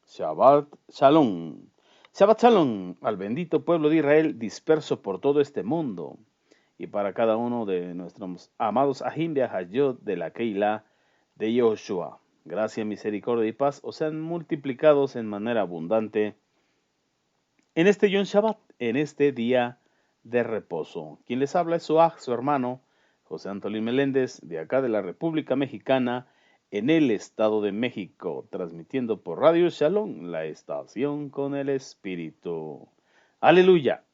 Shabbat Shalom. Shabbat Shalom al bendito pueblo de Israel disperso por todo este mundo y para cada uno de nuestros amados Ahim Hayot de la Keilah de Yoshua. Gracia, misericordia y paz os sean multiplicados en manera abundante en este Yom Shabbat, en este día de reposo. Quien les habla es su hermano, José Antolín Meléndez, de acá de la República Mexicana, en el Estado de México, transmitiendo por Radio Shalom, la estación con el Espíritu. Aleluya.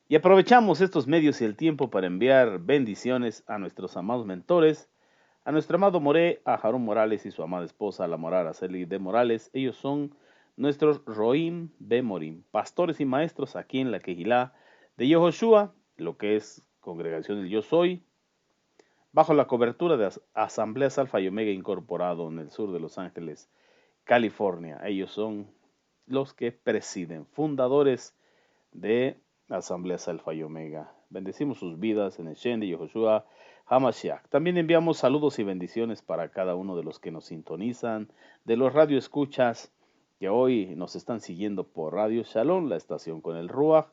Y aprovechamos estos medios y el tiempo para enviar bendiciones a nuestros amados mentores, a nuestro amado Moré, a Jarón Morales y su amada esposa, la Morar Araceli de Morales. Ellos son nuestros Roim Bemorim, pastores y maestros aquí en la Kehilá de Yehoshua, lo que es Congregación del Yo Soy, bajo la cobertura de Asambleas Alfa y Omega Incorporado en el sur de Los Ángeles, California. Ellos son los que presiden, fundadores de Asambleas Alfa y Omega. Bendecimos sus vidas en el Shen de Yehoshua Hamashiach. También enviamos saludos y bendiciones para cada uno de los que nos sintonizan, de los radioescuchas que hoy nos están siguiendo por Radio Shalom, la estación con el Ruach.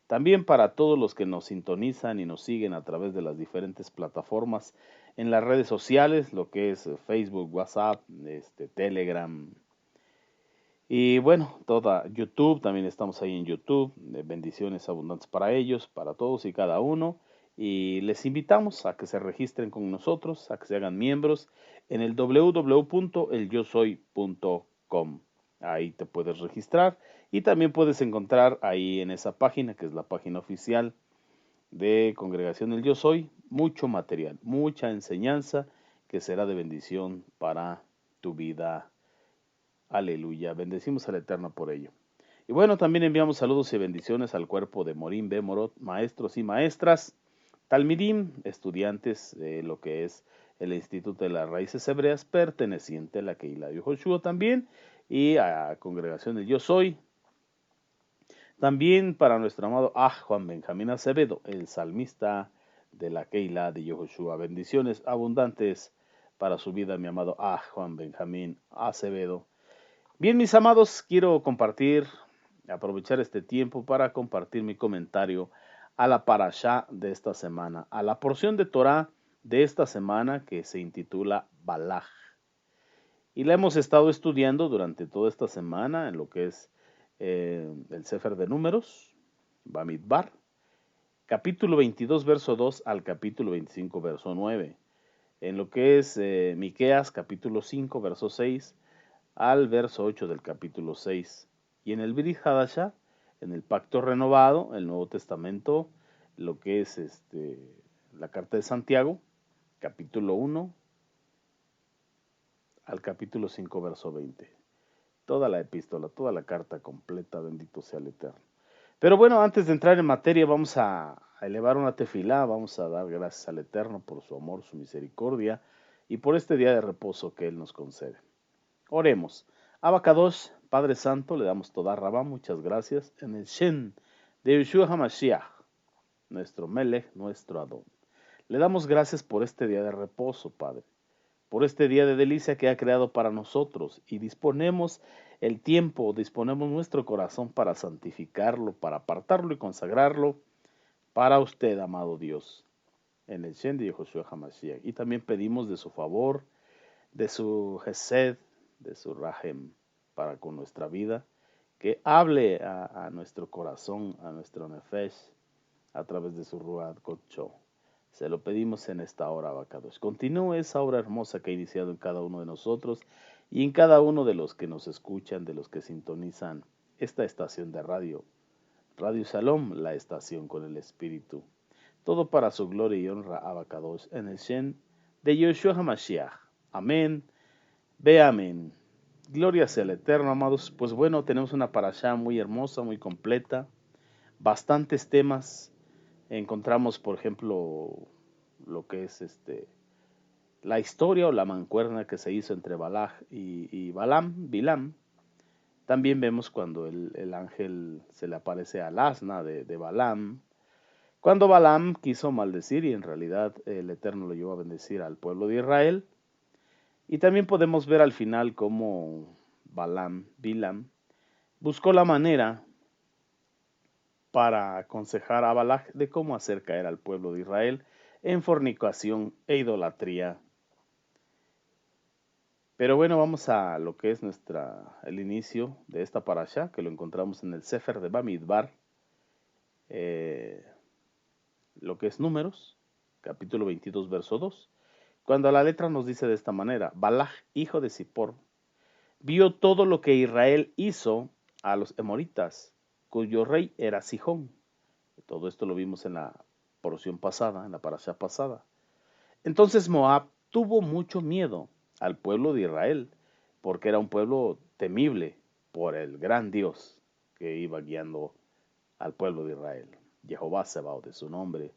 También para todos los que nos sintonizan y nos siguen a través de las diferentes plataformas en las redes sociales, lo que es Facebook, WhatsApp, Telegram. Y bueno, toda YouTube, también estamos ahí en YouTube. Bendiciones abundantes para ellos, para todos y cada uno. Y les invitamos a que se registren con nosotros, a que se hagan miembros en el www.elyosoy.com. Ahí te puedes registrar y también puedes encontrar ahí en esa página, que es la página oficial de Congregación del Yo Soy, mucho material, mucha enseñanza que será de bendición para tu vida. Aleluya, bendecimos al Eterno por ello. Y bueno, también enviamos saludos y bendiciones al cuerpo de Morim Bemorot, maestros y maestras, Talmidim, estudiantes de lo que es el Instituto de las Raíces Hebreas, perteneciente a la Keilah de Joshua también, y a Congregación del Yo Soy. También para nuestro amado Juan Benjamín Acevedo, el salmista de la Keilah de Joshua. Bendiciones abundantes para su vida, mi amado Juan Benjamín Acevedo. Bien, mis amados, quiero aprovechar este tiempo para compartir mi comentario a la parashá de esta semana, a la porción de Torah de esta semana que se intitula Balaj. Y la hemos estado estudiando durante toda esta semana en lo que es el Sefer de Números, Bamidbar, capítulo 22, verso 2 al capítulo 25, verso 9. En lo que es Miqueas, capítulo 5, verso 6 al verso 8 del capítulo 6. Y en el Brit Hadashah, en el Pacto Renovado, el Nuevo Testamento, lo que es la Carta de Santiago, capítulo 1 al capítulo 5, verso 20. Toda la epístola, toda la carta completa, bendito sea el Eterno. Pero bueno, antes de entrar en materia, vamos a elevar una tefilá, vamos a dar gracias al Eterno por su amor, su misericordia y por este día de reposo que Él nos concede. Oremos. Abacadosh, Padre Santo, le damos toda Rabá, muchas gracias, en el Shen de Yeshua HaMashiach, nuestro Melech, nuestro Adón. Le damos gracias por este día de reposo, Padre, por este día de delicia que ha creado para nosotros y disponemos el tiempo, disponemos nuestro corazón para santificarlo, para apartarlo y consagrarlo para usted, amado Dios, en el Shen de Yeshua HaMashiach. Y también pedimos de su favor, de su Gesed, de su Rahem para con nuestra vida, que hable a nuestro corazón, a nuestro Nefesh, a través de su Ruach Kocho. Se lo pedimos en esta hora, Abacadosh. Continúe esa obra hermosa que ha iniciado en cada uno de nosotros y en cada uno de los que nos escuchan, de los que sintonizan esta estación de radio, Radio Shalom, la estación con el Espíritu. Todo para su gloria y honra, Abacadosh, en el Shen de Yeshua HaMashiach. Amén. Ve amén. Gloria sea al Eterno, amados. Pues bueno, tenemos una parashá muy hermosa, muy completa. Bastantes temas. Encontramos, por ejemplo, lo que es la historia o la mancuerna que se hizo entre Balaj y Bilam. También vemos cuando el ángel se le aparece al asna de Balaam. Cuando Balaam quiso maldecir y en realidad el Eterno lo llevó a bendecir al pueblo de Israel. Y también podemos ver al final cómo Bilam, buscó la manera para aconsejar a Balak de cómo hacer caer al pueblo de Israel en fornicación e idolatría. Pero bueno, vamos a lo que es el inicio de esta parasha, que lo encontramos en el Sefer de Bamidbar, lo que es Números, capítulo 22, verso 2, cuando la letra nos dice de esta manera: Balak, hijo de Zippor, vio todo lo que Israel hizo a los emoritas, cuyo rey era Sihón. Todo esto lo vimos en la porción pasada, en la parasha pasada. Entonces Moab tuvo mucho miedo al pueblo de Israel, porque era un pueblo temible por el gran Dios que iba guiando al pueblo de Israel. Jehová Sebaot de su nombre.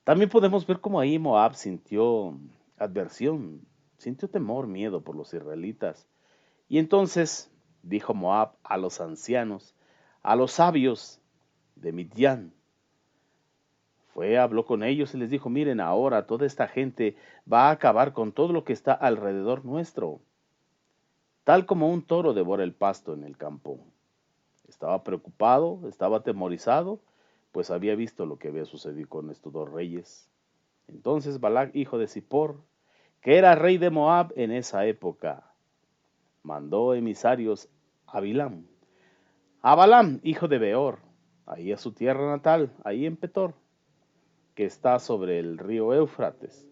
También podemos ver cómo ahí Moab sintió adversión, sintió temor, miedo por los israelitas. Y entonces dijo Moab a los ancianos, a los sabios de Midian, habló con ellos y les dijo: miren, ahora toda esta gente va a acabar con todo lo que está alrededor nuestro, tal como un toro devora el pasto en el campo. Estaba preocupado, estaba atemorizado, pues había visto lo que había sucedido con estos dos reyes. Entonces Balac, hijo de Zippor, que era rey de Moab en esa época, mandó emisarios a Bilam, a Balaam, hijo de Beor, ahí a su tierra natal, ahí en Petor, que está sobre el río Éufrates.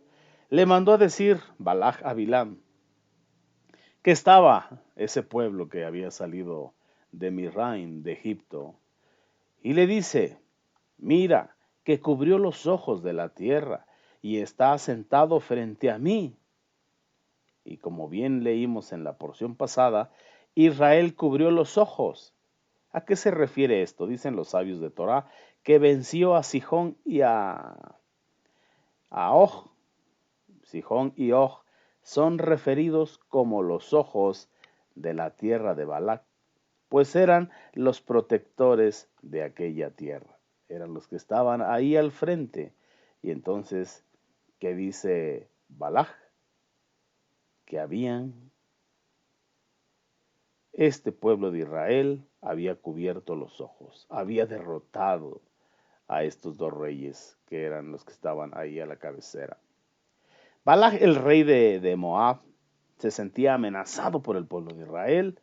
Le mandó a decir Balac a Bilam que estaba ese pueblo que había salido de Misraim, de Egipto, y le dice: mira, que cubrió los ojos de la tierra y está sentado frente a mí. Y como bien leímos en la porción pasada, Israel cubrió los ojos. ¿A qué se refiere esto? Dicen los sabios de Torá que venció a Sihón y a Og. Sihón y Og son referidos como los ojos de la tierra de Balac, pues eran los protectores de aquella tierra. Eran los que estaban ahí al frente. Y entonces, ¿qué dice Balac? Que este pueblo de Israel había cubierto los ojos, había derrotado a estos dos reyes que eran los que estaban ahí a la cabecera. Balac, el rey de Moab, se sentía amenazado por el pueblo de Israel,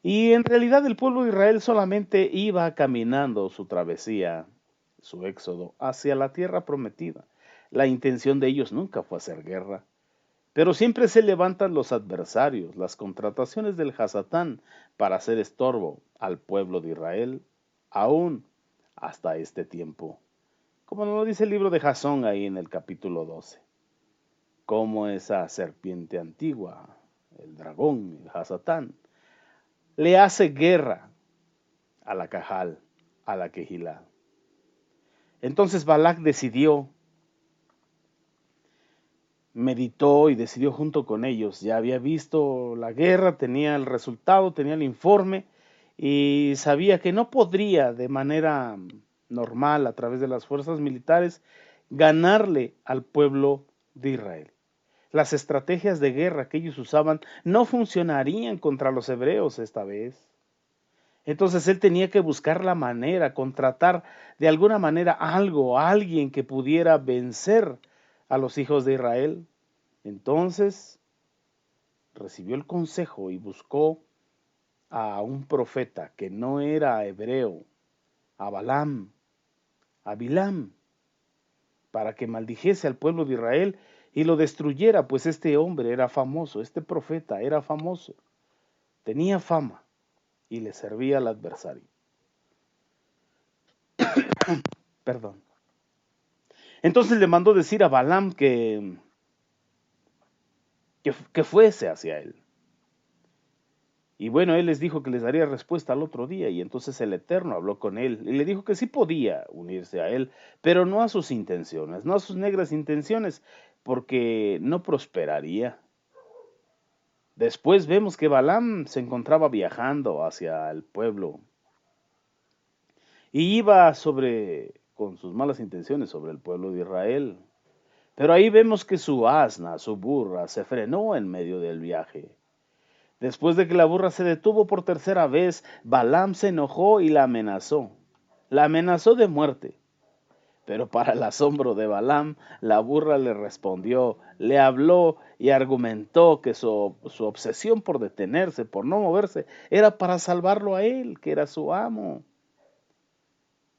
y en realidad el pueblo de Israel solamente iba caminando su travesía, su éxodo hacia la tierra prometida. La intención de ellos nunca fue hacer guerra, pero siempre se levantan los adversarios, las contrataciones del Hasatán para hacer estorbo al pueblo de Israel, aún hasta este tiempo. Como nos lo dice el libro de Jasón ahí en el capítulo 12. Como esa serpiente antigua, el dragón, el Hasatán, le hace guerra a la Cajal, a la Quejilá. Entonces Balac meditó y decidió junto con ellos. Ya había visto la guerra, tenía el resultado, tenía el informe y sabía que no podría de manera normal, a través de las fuerzas militares, ganarle al pueblo de Israel. Las estrategias de guerra que ellos usaban no funcionarían contra los hebreos esta vez. Entonces él tenía que buscar la manera, contratar de alguna manera alguien que pudiera vencer a los hijos de Israel. Entonces recibió el consejo y buscó a un profeta que no era hebreo, a Bilam, para que maldijese al pueblo de Israel y lo destruyera, pues este hombre era famoso, este profeta era famoso, tenía fama y le servía al adversario. Perdón. Entonces le mandó decir a Balaam que fuese hacia él. Y bueno, él les dijo que les daría respuesta al otro día, y entonces el Eterno habló con él y le dijo que sí podía unirse a él, pero no a sus intenciones, no a sus negras intenciones, porque no prosperaría. Después vemos que Balaam se encontraba viajando hacia el pueblo y iba con sus malas intenciones sobre el pueblo de Israel. Pero ahí vemos que su asna, su burra, se frenó en medio del viaje. Después de que la burra se detuvo por tercera vez, Balaam se enojó y la amenazó. La amenazó de muerte. Pero para el asombro de Balaam, la burra le respondió, le habló y argumentó que su obsesión por detenerse, por no moverse, era para salvarlo a él, que era su amo.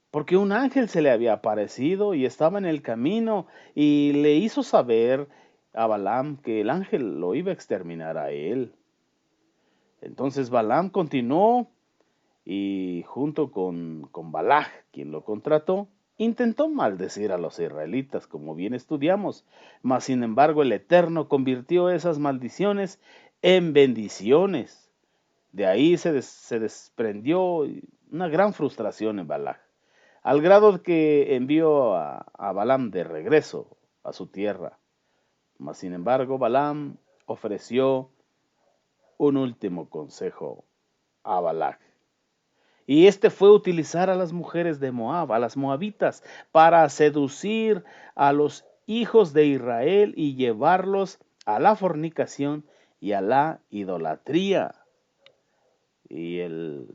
Porque un ángel se le había aparecido y estaba en el camino y le hizo saber a Balaam que el ángel lo iba a exterminar a él. Entonces Balaam continuó y junto con Balaj, quien lo contrató, intentó maldecir a los israelitas, como bien estudiamos, mas sin embargo el Eterno convirtió esas maldiciones en bendiciones. De ahí se desprendió una gran frustración en Balaj, al grado de que envió a Balaam de regreso a su tierra. Mas sin embargo Balaam ofreció un último consejo a Balaj. Y este fue utilizar a las mujeres de Moab, a las moabitas, para seducir a los hijos de Israel y llevarlos a la fornicación y a la idolatría. Y el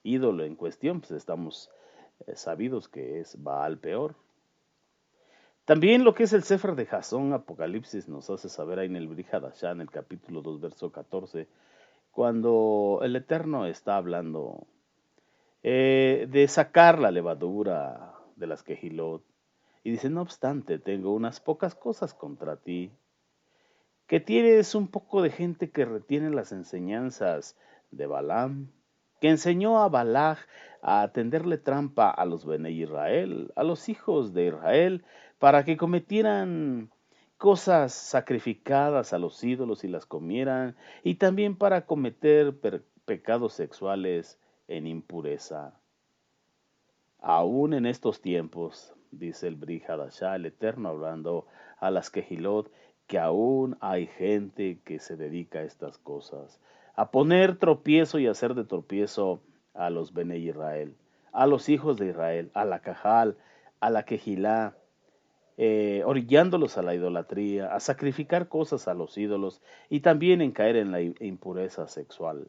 ídolo en cuestión, pues estamos sabidos que es Baal Peor. También lo que es el Sefer de Jasón, Apocalipsis, nos hace saber ahí en el Brit Hadashah, en el capítulo 2, verso 14, cuando el Eterno está hablando de sacar la levadura de las quejilot. Y dice, no obstante, tengo unas pocas cosas contra ti, que tienes un poco de gente que retiene las enseñanzas de Balaam, que enseñó a Balaj a tenderle trampa a los Bene Israel, a los hijos de Israel, para que cometieran cosas sacrificadas a los ídolos y las comieran, y también para cometer pecados sexuales en impureza. Aún en estos tiempos, dice el Brit Hadashah, el Eterno hablando a las Quejilot, que aún hay gente que se dedica a estas cosas, a poner tropiezo y hacer de tropiezo a los Bene Israel, a los hijos de Israel, a la Cajal, a la Quejilá, orillándolos a la idolatría, a sacrificar cosas a los ídolos y también en caer en la impureza sexual.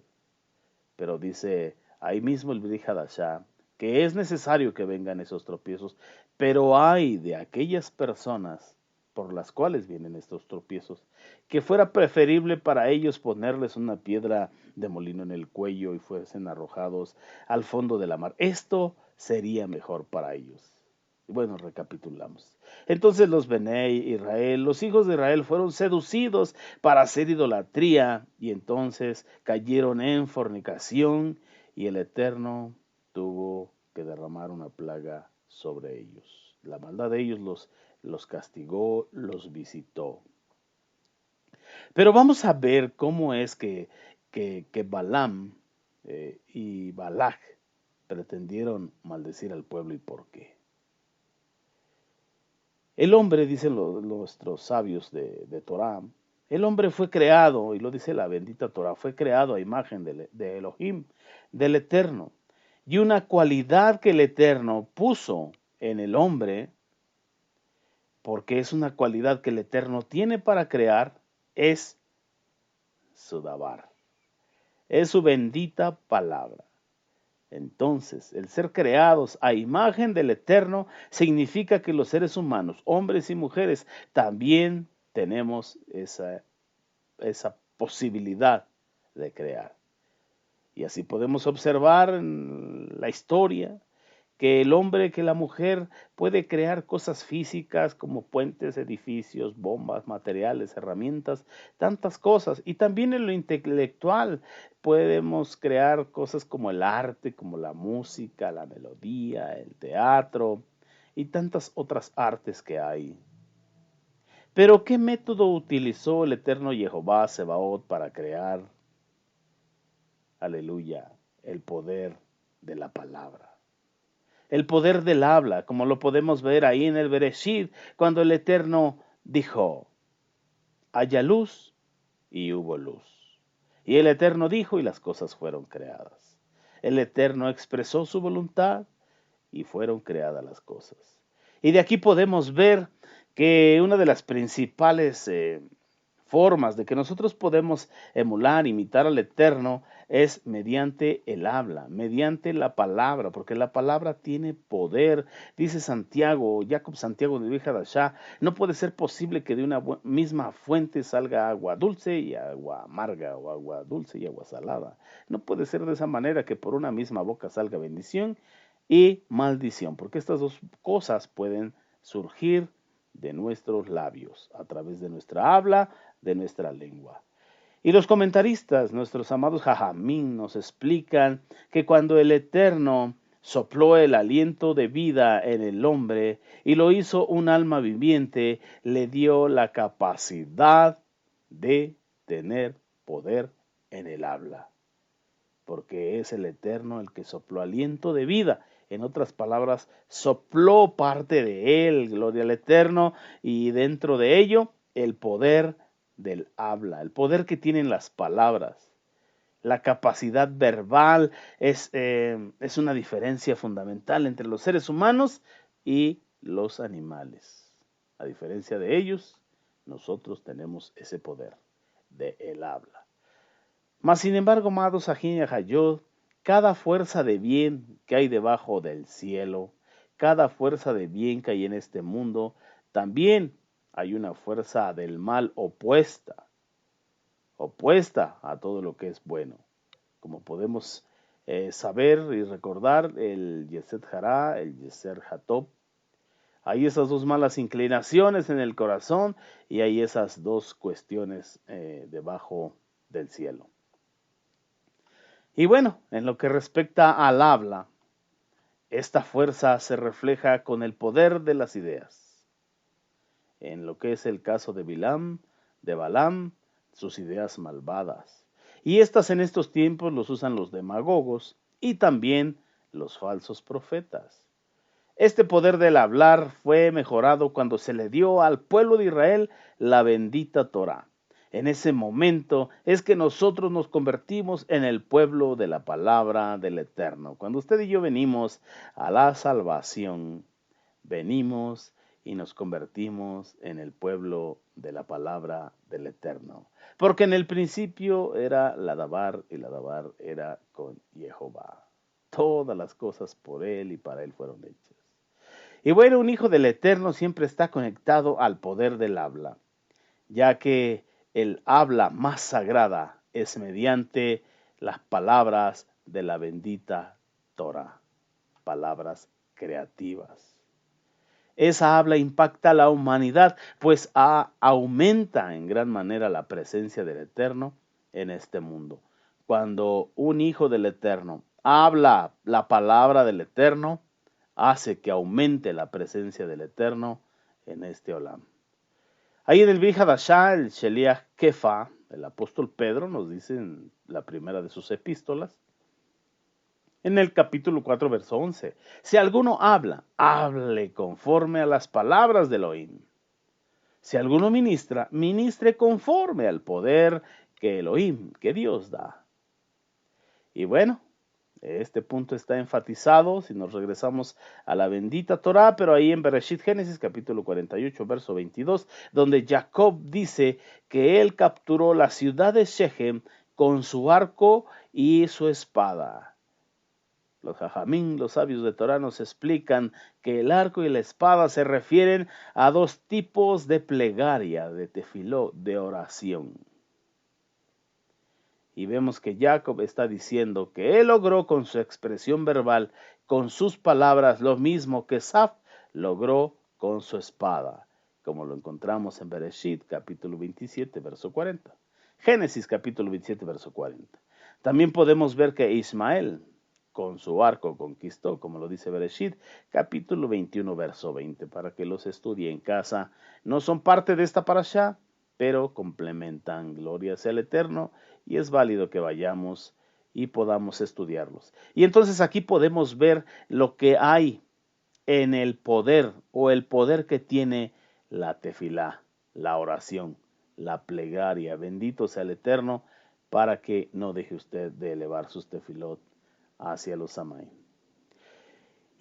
Pero dice ahí mismo el Brit Hadashah que es necesario que vengan esos tropiezos, pero hay de aquellas personas por las cuales vienen estos tropiezos, que fuera preferible para ellos ponerles una piedra de molino en el cuello y fuesen arrojados al fondo de la mar. Esto sería mejor para ellos. Bueno, recapitulamos. Entonces los Bene Israel, los hijos de Israel fueron seducidos para hacer idolatría y entonces cayeron en fornicación y el Eterno tuvo que derramar una plaga sobre ellos. La maldad de ellos los castigó, los visitó. Pero vamos a ver cómo es que Balaam y Balaj pretendieron maldecir al pueblo y por qué. El hombre, dicen nuestros sabios de Torah, el hombre fue creado, y lo dice la bendita Torah, fue creado a imagen de Elohim, del Eterno. Y una cualidad que el Eterno puso en el hombre, porque es una cualidad que el Eterno tiene para crear, es su dabar, es su bendita palabra. Entonces, el ser creados a imagen del Eterno significa que los seres humanos, hombres y mujeres, también tenemos esa posibilidad de crear. Y así podemos observar en la historia que el hombre, que la mujer puede crear cosas físicas como puentes, edificios, bombas, materiales, herramientas, tantas cosas. Y también en lo intelectual podemos crear cosas como el arte, como la música, la melodía, el teatro y tantas otras artes que hay. Pero ¿qué método utilizó el eterno Jehová Sebaot para crear? Aleluya, el poder de la palabra. El poder del habla, como lo podemos ver ahí en el Bereshit, cuando el Eterno dijo, haya luz, y hubo luz. Y el Eterno dijo, y las cosas fueron creadas. El Eterno expresó su voluntad, y fueron creadas las cosas. Y de aquí podemos ver que una de las principales formas de que nosotros podemos emular, imitar al Eterno, es mediante el habla, mediante la palabra, porque la palabra tiene poder. Dice Santiago, Jacob Santiago de Vijadashá, no puede ser posible que de una misma fuente salga agua dulce y agua amarga, o agua dulce y agua salada. No puede ser de esa manera que por una misma boca salga bendición y maldición, porque estas dos cosas pueden surgir de nuestros labios, a través de nuestra habla, de nuestra lengua. Y los comentaristas, nuestros amados jajamín, nos explican que cuando el Eterno sopló el aliento de vida en el hombre y lo hizo un alma viviente, le dio la capacidad de tener poder en el habla, porque es el Eterno el que sopló aliento de vida. En otras palabras, sopló parte de él, gloria al Eterno, y dentro de ello el poder del habla, el poder que tienen las palabras. La capacidad verbal es una diferencia fundamental entre los seres humanos y los animales. A diferencia de ellos, nosotros tenemos ese poder del habla. Mas sin embargo, amados Ajín y Ajayod, cada fuerza de bien que hay debajo del cielo, cada fuerza de bien que hay en este mundo, también hay una fuerza del mal opuesta a todo lo que es bueno. Como podemos saber y recordar, el Yeset Hará, el Yeser Hatop, hay esas dos malas inclinaciones en el corazón y hay esas dos cuestiones debajo del cielo. Y bueno, en lo que respecta al habla, esta fuerza se refleja con el poder de las ideas. En lo que es el caso de Balaam, sus ideas malvadas. Y estas en estos tiempos los usan los demagogos y también los falsos profetas. Este poder del hablar fue mejorado cuando se le dio al pueblo de Israel la bendita Torá. En ese momento es que nosotros nos convertimos en el pueblo de la palabra del Eterno. Cuando usted y yo venimos a la salvación, venimos y nos convertimos en el pueblo de la palabra del Eterno. Porque en el principio era la Dabar y la Dabar era con Jehová. Todas las cosas por él y para él fueron hechas. Y bueno, un hijo del Eterno siempre está conectado al poder del habla, ya que el habla más sagrada es mediante las palabras de la bendita Torah, palabras creativas. Esa habla impacta a la humanidad, pues aumenta en gran manera la presencia del Eterno en este mundo. Cuando un hijo del Eterno habla la palabra del Eterno, hace que aumente la presencia del Eterno en este olam. Ahí en el Vihadashá, el Sheliach Kefa, el apóstol Pedro, nos dice en la primera de sus epístolas, en el capítulo 4, verso 11, si alguno habla, hable conforme a las palabras de Elohim. Si alguno ministra, ministre conforme al poder que Elohim, que Dios da. Y bueno, este punto está enfatizado si nos regresamos a la bendita Torá, pero ahí en Bereshit Génesis capítulo 48, verso 22, donde Jacob dice que él capturó la ciudad de Shechem con su arco y su espada. Los jajamín, los sabios de Torá, nos explican que el arco y la espada se refieren a dos tipos de plegaria, de tefiló, de oración. Y vemos que Jacob está diciendo que él logró con su expresión verbal, con sus palabras, lo mismo que Saf logró con su espada, como lo encontramos en Bereshit, capítulo 27, verso 40. Génesis, capítulo 27, verso 40. También podemos ver que Ismael, con su arco conquistó, como lo dice Bereshit, capítulo 21, verso 20, para que los estudie en casa. No son parte de esta parashá, pero complementan. Gloria sea el Eterno, y es válido que vayamos y podamos estudiarlos. Y entonces aquí podemos ver lo que hay en el poder, o el poder que tiene la tefilá, la oración, la plegaria. Bendito sea el Eterno, para que no deje usted de elevar sus tefilot hacia los Samaim.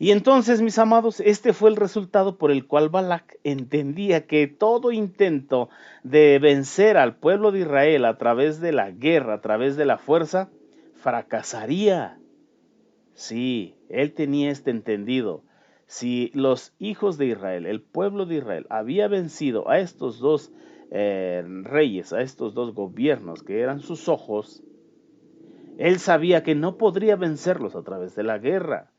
Y entonces, mis amados, este fue el resultado por el cual Balac entendía que todo intento de vencer al pueblo de Israel a través de la guerra, a través de la fuerza, fracasaría. Sí, él tenía este entendido. Si los hijos de Israel, el pueblo de Israel, había vencido a estos dos reyes, a estos dos gobiernos que eran sus ojos, él sabía que no podría vencerlos a través de la guerra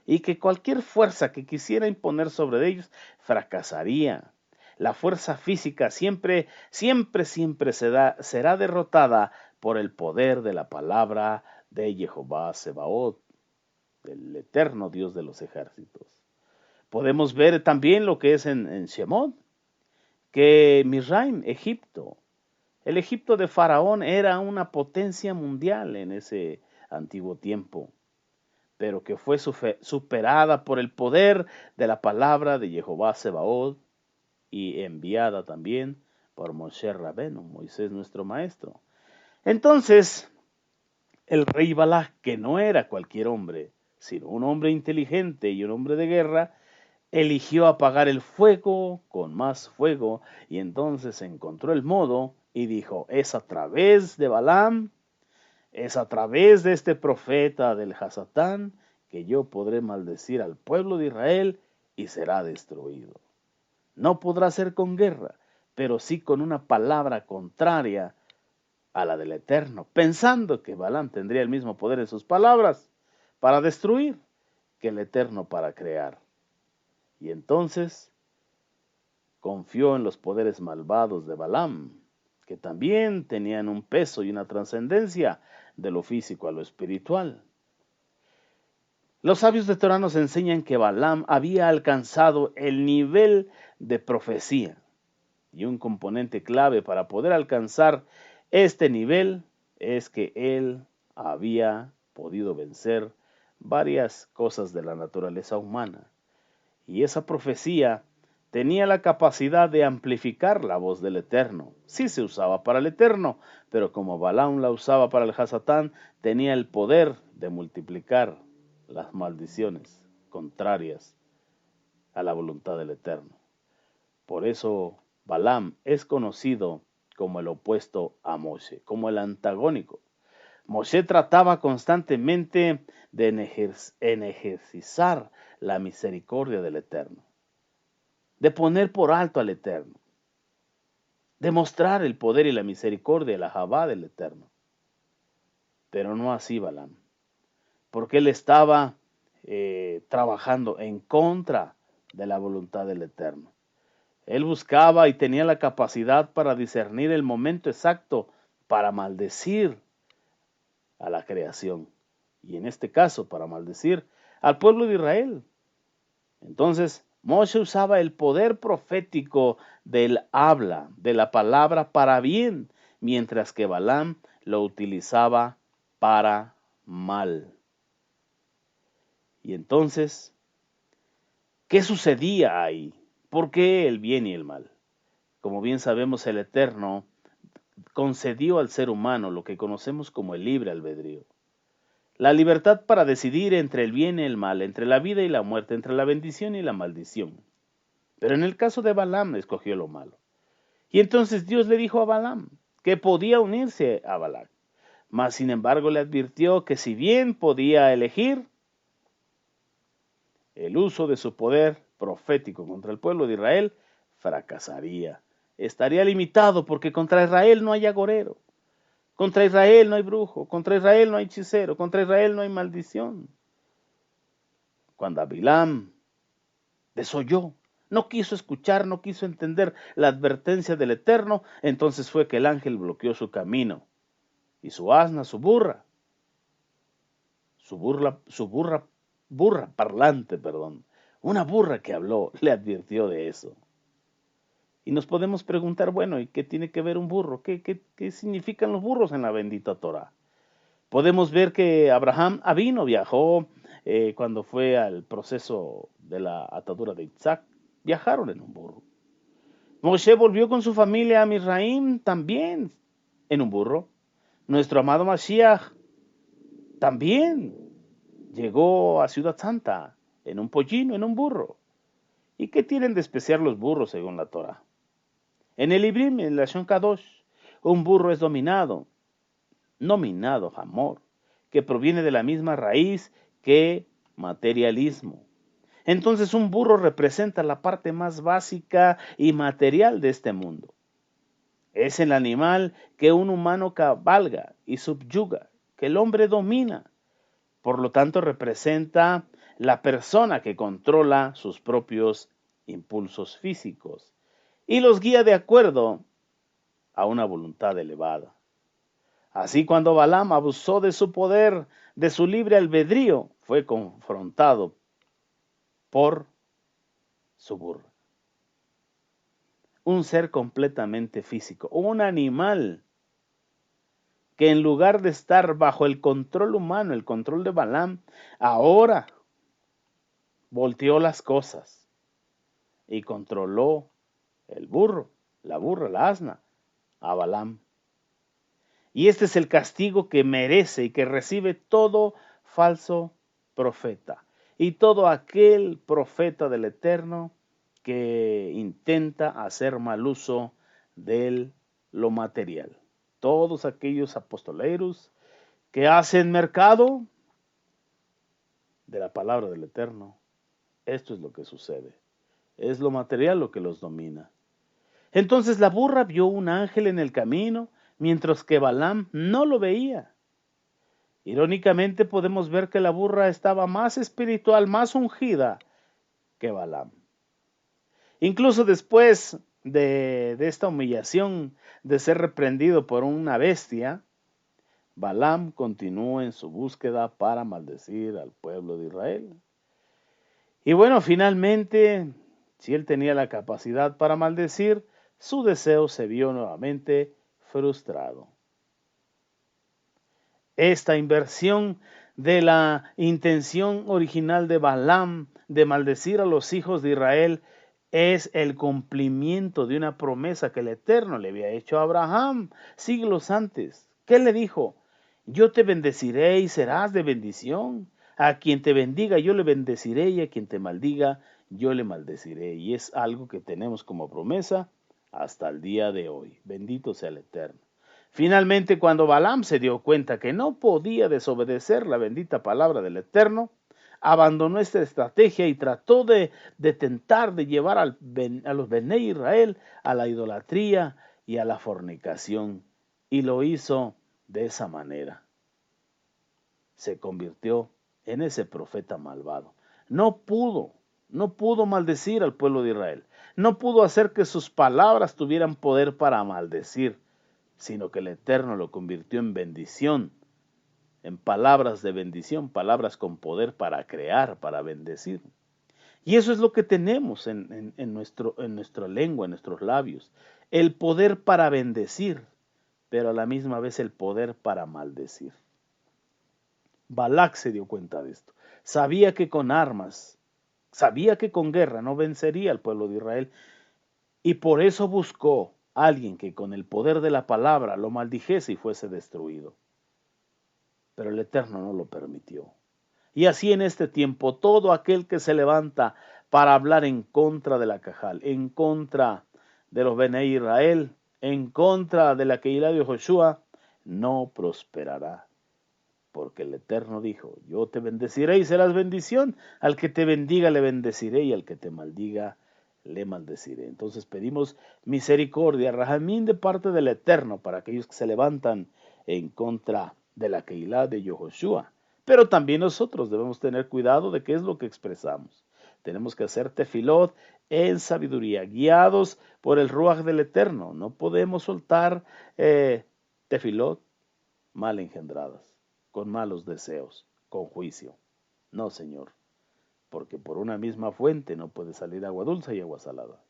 y que cualquier fuerza que quisiera imponer sobre ellos fracasaría. La fuerza física siempre, siempre, siempre será derrotada por el poder de la palabra de Jehová Sebaot, del eterno Dios de los ejércitos. Podemos ver también lo que es en Shemot, que Misraim, Egipto, el Egipto de Faraón era una potencia mundial en ese antiguo tiempo, pero que fue superada por el poder de la palabra de Jehová Sebaot y enviada también por Moshe Rabenu, Moisés nuestro maestro. Entonces, el rey Balac, que no era cualquier hombre, sino un hombre inteligente y un hombre de guerra, eligió apagar el fuego con más fuego y entonces encontró el modo y dijo, es a través de Balaam, es a través de este profeta del Hasatán que yo podré maldecir al pueblo de Israel y será destruido. No podrá ser con guerra, pero sí con una palabra contraria a la del Eterno, pensando que Balaam tendría el mismo poder en sus palabras para destruir que el Eterno para crear. Y entonces confió en los poderes malvados de Balaam, que también tenían un peso y una trascendencia de lo físico a lo espiritual. Los sabios de Torah nos enseñan que Balaam había alcanzado el nivel de profecía, y un componente clave para poder alcanzar este nivel es que él había podido vencer varias cosas de la naturaleza humana, y esa profecía tenía la capacidad de amplificar la voz del Eterno. Sí se usaba para el Eterno, pero como Balaam la usaba para el Hasatán, tenía el poder de multiplicar las maldiciones contrarias a la voluntad del Eterno. Por eso Balaam es conocido como el opuesto a Moshe, como el antagónico. Moshe trataba constantemente de energizar la misericordia del Eterno, de poner por alto al Eterno, de mostrar el poder y la misericordia y la Javá del Eterno. Pero no así Balaam, porque él estaba trabajando en contra de la voluntad del Eterno. Él buscaba y tenía la capacidad para discernir el momento exacto para maldecir a la creación, y en este caso para maldecir al pueblo de Israel. Entonces, Moshe usaba el poder profético del habla, de la palabra para bien, mientras que Balaam lo utilizaba para mal. Y entonces, ¿qué sucedía ahí? ¿Por qué el bien y el mal? Como bien sabemos, el Eterno concedió al ser humano lo que conocemos como el libre albedrío. La libertad para decidir entre el bien y el mal, entre la vida y la muerte, entre la bendición y la maldición. Pero en el caso de Balaam escogió lo malo. Y entonces Dios le dijo a Balaam que podía unirse a Balac, mas sin embargo le advirtió que si bien podía elegir, el uso de su poder profético contra el pueblo de Israel fracasaría. Estaría limitado porque contra Israel no hay agorero, contra Israel no hay brujo, contra Israel no hay hechicero, contra Israel no hay maldición. Cuando Balaam desoyó, no quiso escuchar, no quiso entender la advertencia del Eterno, entonces fue que el ángel bloqueó su camino y su asna, su burra parlante, una burra que habló, le advirtió de eso. Y nos podemos preguntar, bueno, ¿y qué tiene que ver un burro? ¿Qué significan los burros en la bendita Torah? Podemos ver que Abraham Avino viajó cuando fue al proceso de la atadura de Isaac. Viajaron en un burro. Moshe volvió con su familia a Misraim también en un burro. Nuestro amado Mashiach también llegó a Ciudad Santa en un pollino, en un burro. ¿Y qué tienen de especial los burros según la Torah? En el Ibrim, en la Shon Kadosh, un burro es nominado, amor, que proviene de la misma raíz que materialismo. Entonces un burro representa la parte más básica y material de este mundo. Es el animal que un humano cabalga y subyuga, que el hombre domina. Por lo tanto, representa la persona que controla sus propios impulsos físicos y los guía de acuerdo a una voluntad elevada. Así, cuando Balaam abusó de su poder, de su libre albedrío, fue confrontado por su burro. Un ser completamente físico, un animal que en lugar de estar bajo el control humano, el control de Balaam, ahora volteó las cosas y controló el burro, la burra, la asna, a Balaam. Y este es el castigo que merece y que recibe todo falso profeta y todo aquel profeta del Eterno que intenta hacer mal uso de lo material. Todos aquellos apostoleros que hacen mercado de la palabra del Eterno. Esto es lo que sucede. Es lo material lo que los domina. Entonces la burra vio un ángel en el camino, mientras que Balaam no lo veía. Irónicamente podemos ver que la burra estaba más espiritual, más ungida que Balaam. Incluso después de esta humillación, de ser reprendido por una bestia, Balaam continuó en su búsqueda para maldecir al pueblo de Israel. Y bueno, finalmente, si él tenía la capacidad para maldecir, su deseo se vio nuevamente frustrado. Esta inversión de la intención original de Balaam de maldecir a los hijos de Israel es el cumplimiento de una promesa que el Eterno le había hecho a Abraham siglos antes. ¿Qué le dijo? Yo te bendeciré y serás de bendición. A quien te bendiga yo le bendeciré y a quien te maldiga yo le maldeciré. Y es algo que tenemos como promesa hasta el día de hoy. Bendito sea el Eterno. Finalmente, cuando Balaam se dio cuenta que no podía desobedecer la bendita palabra del Eterno, abandonó esta estrategia y trató de tentar de llevar a los Benei Israel a la idolatría y a la fornicación. Y lo hizo de esa manera. Se convirtió en ese profeta malvado. No pudo maldecir al pueblo de Israel. No pudo hacer que sus palabras tuvieran poder para maldecir, sino que el Eterno lo convirtió en bendición, en palabras de bendición, palabras con poder para crear, para bendecir. Y eso es lo que tenemos en nuestra lengua, en nuestros labios, el poder para bendecir, pero a la misma vez el poder para maldecir. Balac se dio cuenta de esto. Sabía que con armas, sabía que con guerra no vencería al pueblo de Israel, y por eso buscó a alguien que con el poder de la palabra lo maldijese y fuese destruido. Pero el Eterno no lo permitió. Y así en este tiempo, todo aquel que se levanta para hablar en contra de la Cajal, en contra de los Benei Israel, en contra de la Keilah de Joshua, no prosperará. Porque el Eterno dijo, yo te bendeciré y serás bendición, al que te bendiga le bendeciré y al que te maldiga le maldeciré. Entonces pedimos misericordia, rahamín de parte del Eterno para aquellos que se levantan en contra de la Keilah de Yehoshua. Pero también nosotros debemos tener cuidado de qué es lo que expresamos. Tenemos que hacer tefilot en sabiduría, guiados por el Ruach del Eterno. No podemos soltar tefilot mal engendradas, con malos deseos, con juicio. No, Señor, porque por una misma fuente no puede salir agua dulce y agua salada.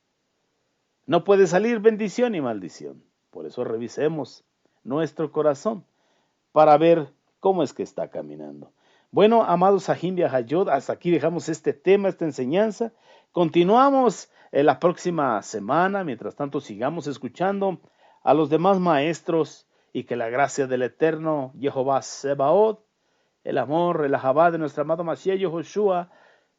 No puede salir bendición y maldición. Por eso revisemos nuestro corazón para ver cómo es que está caminando. Bueno, amados Sahim Hayod, hasta aquí dejamos este tema, esta enseñanza. Continuamos en la próxima semana. Mientras tanto, sigamos escuchando a los demás maestros y que la gracia del Eterno, Jehová Sebaot, el amor, el ahabá de nuestro amado Mashiach Yehoshua,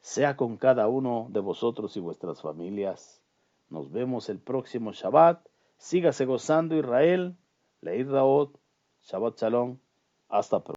sea con cada uno de vosotros y vuestras familias. Nos vemos el próximo Shabbat. Sígase gozando Israel. Leid Raot. Shabbat Shalom. Hasta pronto.